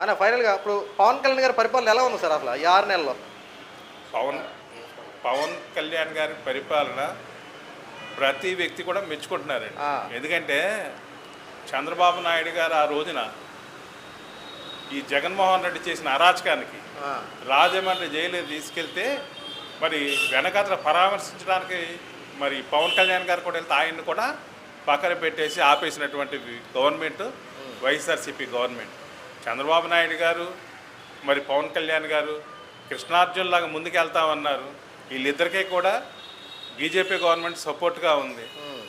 అన్న ఫైనల్‌గా ఇప్పుడు పవన్ కళ్యాణ్ గారి పరిపాలన ఎలా ఉంది సార్ అసల ఈ 6 నెలల్లో? పవన్ పవన్ కళ్యాణ్ గారి పరిపాలన ప్రతి వ్యక్తి కూడా మెచ్చుకుంటున్నారండి. ఆ! ఎందుకంటే చంద్రబాబు నాయుడు గారు ఆ రోజున ఈ జగన్మోహన్ రెడ్డి చేసిన అరాచకానికి ఆ! రాజమండ్రి జైలు తీసుకెళ్తే మరి వెనకాతల పరామర్శించడానికి మరి పవన్ కళ్యాణ్ గారు కూడా వెళ్తే ఆయన్ని కూడా పక్కన పెట్టేసి ఆపేసినటువంటి గవర్నమెంట్ వైఎస్ఆర్సీపీ గవర్నమెంట్. చంద్రబాబు నాయుడు గారు మరి పవన్ కళ్యాణ్ గారు కృష్ణార్జున్ లాగా ముందుకెళ్తామన్నారు. వీళ్ళిద్దరికీ కూడా బీజేపీ గవర్నమెంట్ సపోర్ట్గా ఉంది. హ్మ్.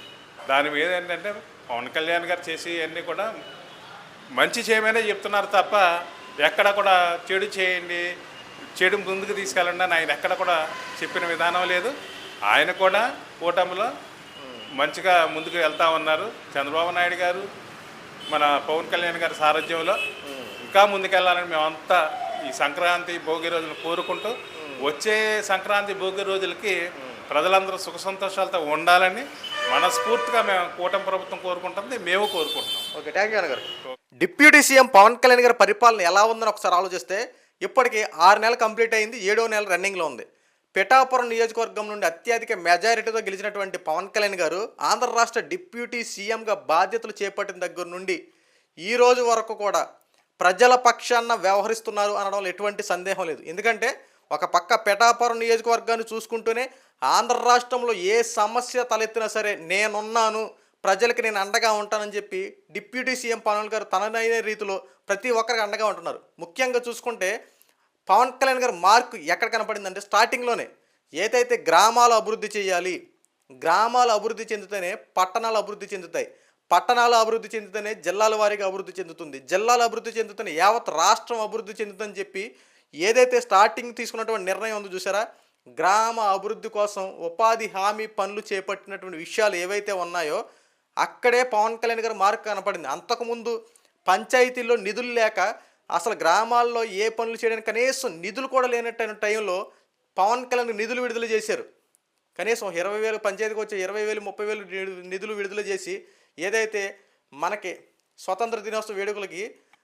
దాని మీద ఏంటంటే పవన్ కళ్యాణ్ గారు చేసి అన్నీ కూడా మంచి చేయమనే చెప్తున్నారు తప్ప ఎక్కడ కూడా చెడు చేయండి, చెడు ముందుకు తీసుకెళ్ళండి అని ఆయన ఎక్కడ కూడా చెప్పిన విధానం లేదు. ఆయన కూడా కూటమిలో మంచిగా ముందుకు వెళ్తా ఉన్నారు. చంద్రబాబు నాయుడు గారు మన పవన్ కళ్యాణ్ గారి సారథ్యంలో ఇంకా ముందుకెళ్ళాలని మేమంతా ఈ సంక్రాంతి భోగి రోజులు కోరుకుంటూ వచ్చే సంక్రాంతి భోగి రోజులకి ప్రజలందరూ సుఖ సంతోషాలతో ఉండాలని మనస్ఫూర్తిగా మేము కూటమి ప్రభుత్వం కోరుకుంటుంది, మేము కోరుకుంటున్నాం. ఓకే. థ్యాంక్ యూ అన్నగారు. డిప్యూటీ సీఎం పవన్ కళ్యాణ్ గారి పరిపాలన ఎలా ఉందని ఒకసారి ఆలోచిస్తే ఇప్పటికి 6 నెలలు కంప్లీట్ అయింది. 7వ నెల రన్నింగ్లో ఉంది. పిఠాపురం నియోజకవర్గం నుండి అత్యధిక మెజారిటీతో గెలిచినటువంటి పవన్ కళ్యాణ్ గారు ఆంధ్ర రాష్ట్ర డిప్యూటీ సీఎంగా బాధ్యతలు చేపట్టిన దగ్గర నుండి ఈ రోజు వరకు కూడా ప్రజల పక్షాన వ్యవహరిస్తున్నారు అనడంలో ఎటువంటి సందేహం లేదు. ఎందుకంటే ఒక పక్క పిఠాపురం నియోజకవర్గాన్ని చూసుకుంటూనే ఆంధ్ర రాష్ట్రంలో ఏ సమస్య తలెత్తినా సరే నేనున్నాను, ప్రజలకి నేను అండగా ఉంటానని చెప్పి డిప్యూటీ సీఎం పవన్ గారు తనదైన రీతిలో ప్రతి ఒక్కరికి అండగా ఉంటున్నారు. ముఖ్యంగా చూసుకుంటే పవన్ కళ్యాణ్ గారు మార్కు ఎక్కడ కనపడిందంటే స్టార్టింగ్లోనే ఏదైతే గ్రామాలు అభివృద్ధి చేయాలి, గ్రామాలు అభివృద్ధి చెందితేనే పట్టణాలు అభివృద్ధి చెందుతాయి, పట్టణాలు అభివృద్ధి చెందితేనే జిల్లాల వారీగా అభివృద్ధి చెందుతుంది, జిల్లాలు అభివృద్ధి చెందుతూనే యావత్ రాష్ట్రం అభివృద్ధి చెందుతుందని చెప్పి ఏదైతే స్టార్టింగ్ తీసుకున్నటువంటి నిర్ణయం ఉందో చూసారా, గ్రామ అభివృద్ధి కోసం ఉపాధి హామీ పనులు చేపట్టినటువంటి విషయాలు ఏవైతే ఉన్నాయో అక్కడే పవన్ కళ్యాణ్ గారు మార్కు కనపడింది. అంతకుముందు పంచాయతీల్లో నిధులు లేక అసలు గ్రామాల్లో ఏ పనులు చేయడానికి కనీసం నిధులు కూడా లేనట్టయిన టైంలో పవన్ కళ్యాణ్ నిధులు విడుదల చేశారు. కనీసం 20,000 పంచాయతీకి వచ్చే 20,000 30,000 నిధులు విడుదల చేసి ఏదైతే మనకి స్వతంత్ర దినోత్సవ వేడుకలకి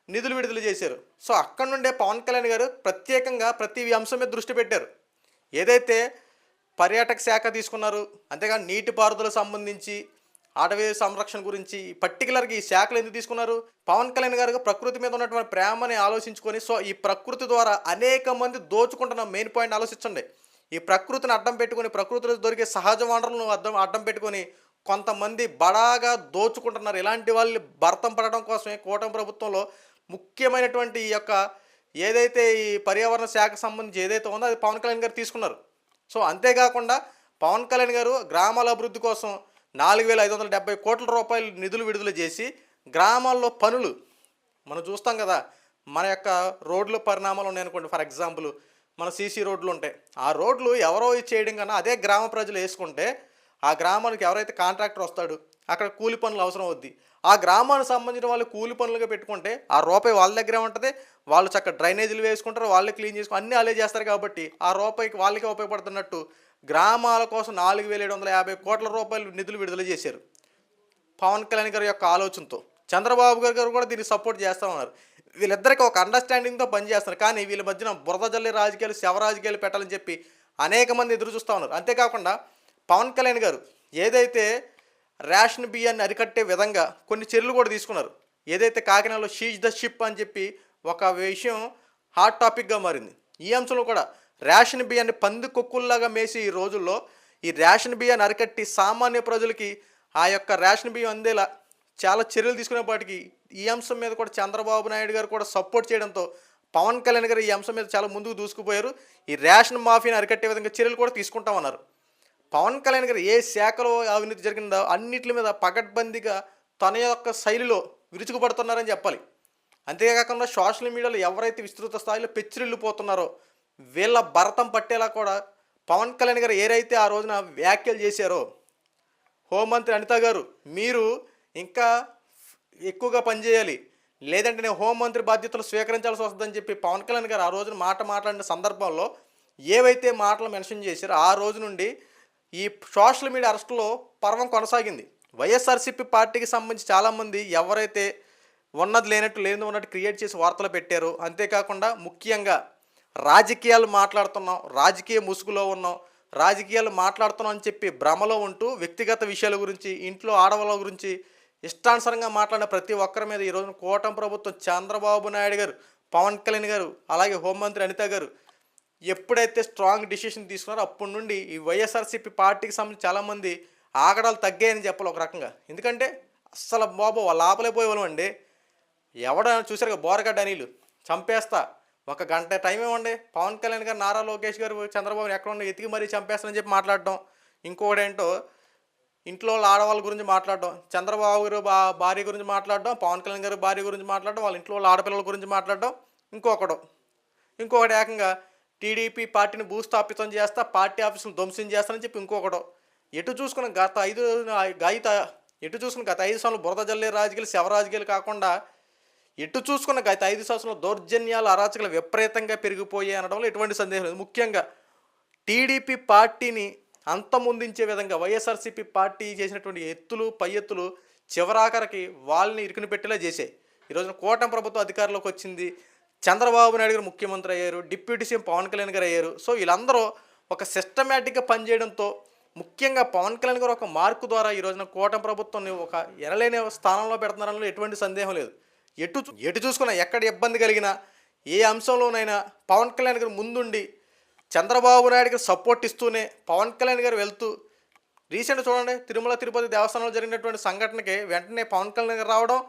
నిధులు విడుదల చేశారు. సో అక్కడ నుండే పవన్ కళ్యాణ్ గారు ప్రత్యేకంగా ప్రతి అంశం మీద దృష్టి పెట్టారు. ఏదైతే పర్యాటక శాఖ తీసుకున్నారు, అంతేగాని నీటిపారుదల సంబంధించి అటవీ సంరక్షణ గురించి పర్టికులర్గా ఈ శాఖలు ఎందుకు తీసుకున్నారు, పవన్ కళ్యాణ్ గారు ప్రకృతి మీద ఉన్నటువంటి ప్రేమని ఆలోచించుకొని సో ఈ ప్రకృతి ద్వారా అనేక మంది దోచుకుంటున్న మెయిన్ పాయింట్ ఆలోచించండి. ఈ ప్రకృతిని అడ్డం పెట్టుకొని ప్రకృతిలో దొరికే సహజ వనరులను అడ్డం పెట్టుకొని కొంతమంది బడాగా దోచుకుంటున్నారు. ఇలాంటి వాళ్ళు భర్తం పడడం కోసమే కూటమి ప్రభుత్వంలో ముఖ్యమైనటువంటి ఈ యొక్క ఏదైతే ఈ పర్యావరణ శాఖకు సంబంధించి ఏదైతే ఉందో అది పవన్ కళ్యాణ్ గారు తీసుకున్నారు. సో అంతేకాకుండా పవన్ కళ్యాణ్ గారు గ్రామాల అభివృద్ధి కోసం 4,570 కోట్ల రూపాయలు నిధులు విడుదల చేసి గ్రామాల్లో పనులు మనం చూస్తాం కదా, మన యొక్క రోడ్ల పరిణామాలు ఉన్నాయనుకోండి. ఫర్ ఎగ్జాంపుల్ మన సీసీ రోడ్లు ఉంటాయి, ఆ రోడ్లు ఎవరో చేయడం కన్నా అదే గ్రామ ప్రజలు వేసుకుంటే ఆ గ్రామానికి ఎవరైతే కాంట్రాక్టర్ వస్తాడు అక్కడ కూలి పనులు అవసరం అవుద్ది. ఆ గ్రామానికి సంబంధించిన వాళ్ళు కూలి పనులుగా పెట్టుకుంటే ఆ రూపాయి వాళ్ళ దగ్గరే ఉంటుంది, వాళ్ళు చక్కగా డ్రైనేజీలు వేసుకుంటారు, వాళ్ళే క్లీన్ చేసుకుని అన్నీ వాళ్ళే చేస్తారు. కాబట్టి ఆ రూపాయికి వాళ్ళకే ఉపయోగపడుతున్నట్టు గ్రామాల కోసం 4,750 కోట్ల రూపాయలు నిధులు విడుదల చేశారు పవన్ కళ్యాణ్ గారి యొక్క ఆలోచనతో. చంద్రబాబు గారు కూడా దీన్ని సపోర్ట్ చేస్తూ ఉన్నారు. వీళ్ళిద్దరికీ ఒక అండర్స్టాండింగ్తో పనిచేస్తున్నారు. కానీ వీళ్ళ మధ్యన బురద జల్లే రాజకీయాలు, శవ రాజకీయాలు పెట్టాలని చెప్పి అనేక మంది ఎదురు చూస్తూ ఉన్నారు. అంతేకాకుండా పవన్ కళ్యాణ్ గారు ఏదైతే రేషన్ బియ్యాన్ని అరికట్టే విధంగా కొన్ని చర్యలు కూడా తీసుకున్నారు. ఏదైతే కాకినాడలో షీజ్ ద షిప్ అని చెప్పి ఒక విషయం హాట్ టాపిక్గా మారింది. ఈ అంశంలో కూడా రేషన్ బియ్యాన్ని పంది కొక్కుల్లాగా మేసి ఈ రోజుల్లో ఈ రేషన్ బియ్యాన్ని అరికట్టి సామాన్య ప్రజలకి ఆ యొక్క రేషన్ బియ్యం అందేలా చాలా చర్యలు తీసుకునేపాటికి ఈ అంశం మీద కూడా చంద్రబాబు నాయుడు గారు కూడా సపోర్ట్ చేయడంతో పవన్ కళ్యాణ్ గారు ఈ అంశం మీద చాలా ముందుకు దూసుకుపోయారు. ఈ రేషన్ మాఫీని అరికట్టే విధంగా చర్యలు కూడా తీసుకుంటామన్నారు. పవన్ కళ్యాణ్ గారు ఏ శాఖలో అవినీతి జరిగిందో అన్నిటి మీద పకడ్బందీగా తన యొక్క శైలిలో విరుచుకుపడుతున్నారని చెప్పాలి. అంతేకాకుండా సోషల్ మీడియాలో ఎవరైతే విస్తృత స్థాయిలో పెచ్చిరిల్లిపోతున్నారో వీళ్ళ భరతం పట్టేలా కూడా పవన్ కళ్యాణ్ గారు ఏదైతే ఆ రోజున వ్యాఖ్యలు చేశారో, హోంమంత్రి అనిత గారు మీరు ఇంకా ఎక్కువగా పనిచేయాలి, లేదంటే నేను హోంమంత్రి బాధ్యతలు స్వీకరించాల్సి వస్తుందని చెప్పి పవన్ కళ్యాణ్ గారు ఆ రోజున మాట్లాడిన సందర్భంలో ఏవైతే మాటలు మెన్షన్ చేశారో ఆ రోజు నుండి ఈ సోషల్ మీడియా అరెస్టులో పర్వం కొనసాగింది. వైఎస్ఆర్సీపీ పార్టీకి సంబంధించి చాలామంది ఎవరైతే ఉన్నది లేనట్టు లేనిది ఉన్నట్టు క్రియేట్ చేసి వార్తలు పెట్టారు. అంతేకాకుండా ముఖ్యంగా రాజకీయాలు మాట్లాడుతున్నాం, రాజకీయ ముసుగులో ఉన్నాం, రాజకీయాలు మాట్లాడుతున్నాం అని చెప్పి భ్రమలో ఉంటూ వ్యక్తిగత విషయాల గురించి, ఇంట్లో ఆడవాళ్ళ గురించి ఇష్టానుసారంగా మాట్లాడిన ప్రతి ఒక్కరి మీద ఈరోజు కూటమి ప్రభుత్వం చంద్రబాబు నాయుడు గారు, పవన్ కళ్యాణ్ గారు, అలాగే హోంమంత్రి అనిత గారు ఎప్పుడైతే స్ట్రాంగ్ డిసిషన్ తీసుకున్నారో అప్పటి నుండి ఈ వైఎస్ఆర్సీపీ పార్టీకి సంబంధించి చాలామంది ఆగడాలు తగ్గాయని చెప్పాలి ఒక రకంగా. ఎందుకంటే అస్సలు బాబు వాళ్ళు ఆపలేకపోయేవాళ్ళం అండి. చూసారుగా బోరగడ్డ అనిలు చంపేస్తా, ఒక గంట టైం ఇవ్వండి, పవన్ కళ్యాణ్ గారు, నారా లోకేష్ గారు, చంద్రబాబు ఎక్కడ ఉండి ఎతికి మరీ చంపేస్తానని చెప్పి మాట్లాడడం. ఇంకొకటి ఏంటో ఇంట్లో ఆడవాళ్ళ గురించి మాట్లాడడం, చంద్రబాబు గారు భార్య గురించి మాట్లాడడం, పవన్ కళ్యాణ్ గారు భార్య గురించి మాట్లాడడం, వాళ్ళ ఇంట్లో వాళ్ళ ఆడపిల్లల గురించి మాట్లాడడం. ఇంకొకటి ఏకంగా టీడీపీ పార్టీని భూస్థాపితం చేస్తా, పార్టీ ఆఫీసులు ధ్వంసం చేస్తానని చెప్పి ఇంకొకడు. ఎటు చూసుకున్న గత 5 సంవత్సరాలు బురద జల్లే రాజకీయాలు, శవ రాజకీయాలు కాకుండా ఎటు చూసుకున్న గత 5 సంవత్సరాలు దౌర్జన్యాలు, అరాచకాలు విపరీతంగా పెరిగిపోయాయి అనడంలో ఎటువంటి సందేహం లేదు. ముఖ్యంగా టీడీపీ పార్టీని అంతమొందించే విధంగా వైఎస్ఆర్సీపీ పార్టీ చేసినటువంటి ఎత్తులు పై ఎత్తులు చివరాఖరికి వాళ్ళని ఇరుకుని పెట్టేలా చేశాయి. ఈరోజున కూటమి ప్రభుత్వం అధికారంలోకి వచ్చింది, చంద్రబాబు నాయుడు గారు ముఖ్యమంత్రి అయ్యారు, డిప్యూటీ సీఎం పవన్ కళ్యాణ్ గారు అయ్యారు. సో వీళ్ళందరూ ఒక సిస్టమేటిక్గా పనిచేయడంతో, ముఖ్యంగా పవన్ కళ్యాణ్ గారు ఒక మార్కు ద్వారా ఈ రోజున కూటమి ప్రభుత్వాన్ని ఒక ఎనలేని స్థానంలో పెడుతున్నారని ఎటువంటి సందేహం లేదు. ఎటు చూసుకున్నా, ఎక్కడ ఇబ్బంది కలిగినా, ఏ అంశంలోనైనా పవన్ కళ్యాణ్ గారు ముందుండి చంద్రబాబు నాయుడు గారు సపోర్ట్ ఇస్తూనే పవన్ కళ్యాణ్ గారు వెళ్తూ, రీసెంట్ చూడండి తిరుమల తిరుపతి దేవస్థానంలో జరిగినటువంటి సంఘటనకి వెంటనే పవన్ కళ్యాణ్ గారు రావడం,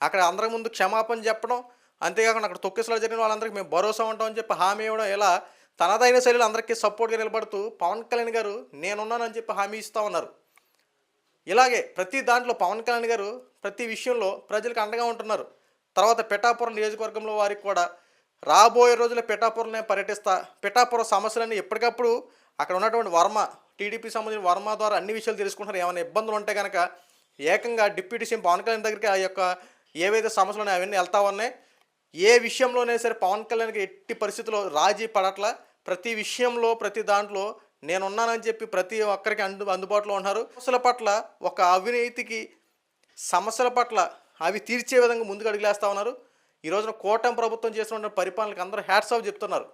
అక్కడ అందరి ముందు క్షమాపణ చెప్పడం, అంతేకాకుండా అక్కడ తొక్కిసలాట జరిగిన వాళ్ళందరికీ మేము భరోసా ఉంటామని చెప్పి హామీ ఇవ్వడం, ఇలా తనదైన శైలిలో అందరికీ సపోర్ట్గా నిలబడుతూ పవన్ కళ్యాణ్ గారు నేనున్నానని చెప్పి హామీ ఇస్తూ ఉన్నారు. ఇలాగే ప్రతి దాంట్లో పవన్ కళ్యాణ్ గారు ప్రతి విషయంలో ప్రజలకు అండగా ఉంటున్నారు. తర్వాత పిఠాపురం నియోజకవర్గంలో వారికి కూడా రాబోయే రోజుల్లో పిఠాపురంలో పర్యటిస్తా, పిఠాపురం సమస్యలన్నీ ఎప్పటికప్పుడు అక్కడ ఉన్నటువంటి వర్మ, టీడీపీ సంబంధించిన వర్మ ద్వారా అన్ని విషయాలు తెలుసుకుంటారు. ఏమైనా ఇబ్బందులు ఉంటే కనుక ఏకంగా డిప్యూటీ సీఎం పవన్ కళ్యాణ్ దగ్గరికి ఆ యొక్క ఏవైతే సమస్యలు ఉన్నాయో అవన్నీ వెళ్తా ఉన్నాయి. ఏ విషయంలోనే సరే పవన్ కళ్యాణ్కి ఎట్టి పరిస్థితుల్లో రాజీ పడట్ల, ప్రతి విషయంలో ప్రతి దాంట్లో నేనున్నానని చెప్పి ప్రతి ఒక్కరికి అందుబాటులో ఉన్నారు. సమస్యల పట్ల ఒక అవినీతికి సమస్యల పట్ల అవి తీర్చే విధంగా ముందుకు అడుగులేస్తూ ఉన్నారు. ఈ రోజున కూటమి ప్రభుత్వం చేసినటువంటి పరిపాలనకు అందరూ హ్యాట్స్ ఆఫ్ చెప్తున్నారు.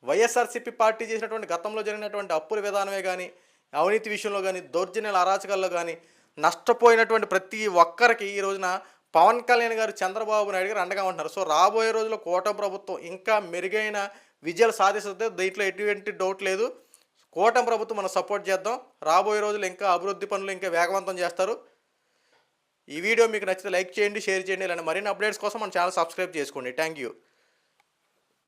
వైఎస్ఆర్సీపీ పార్టీ చేసినటువంటి గతంలో జరిగినటువంటి అప్పుల విధానమే కానీ, అవినీతి విషయంలో కానీ, దౌర్జన్యాల అరాచకాల్లో కానీ నష్టపోయినటువంటి ప్రతి ఒక్కరికి ఈ రోజున పవన్ కళ్యాణ్ గారు, చంద్రబాబు నాయుడు గారు అండగా ఉంటున్నారు. సో రాబోయే రోజుల్లో కూటమి ప్రభుత్వం ఇంకా మెరుగైన విజయాలు సాధిస్తుంది, దీంట్లో ఎటువంటి డౌట్ లేదు. కూటమి ప్రభుత్వం మనం సపోర్ట్ చేద్దాం. రాబోయే రోజులు ఇంకా అభివృద్ధి పనులు ఇంకా వేగవంతం చేస్తారు. ఈ వీడియో మీకు నచ్చితే లైక్ చేయండి, షేర్ చేయండి. ఇలాంటి మరిన్ని అప్డేట్స్ కోసం మన ఛానల్ సబ్స్క్రైబ్ చేసుకోండి. Thank you.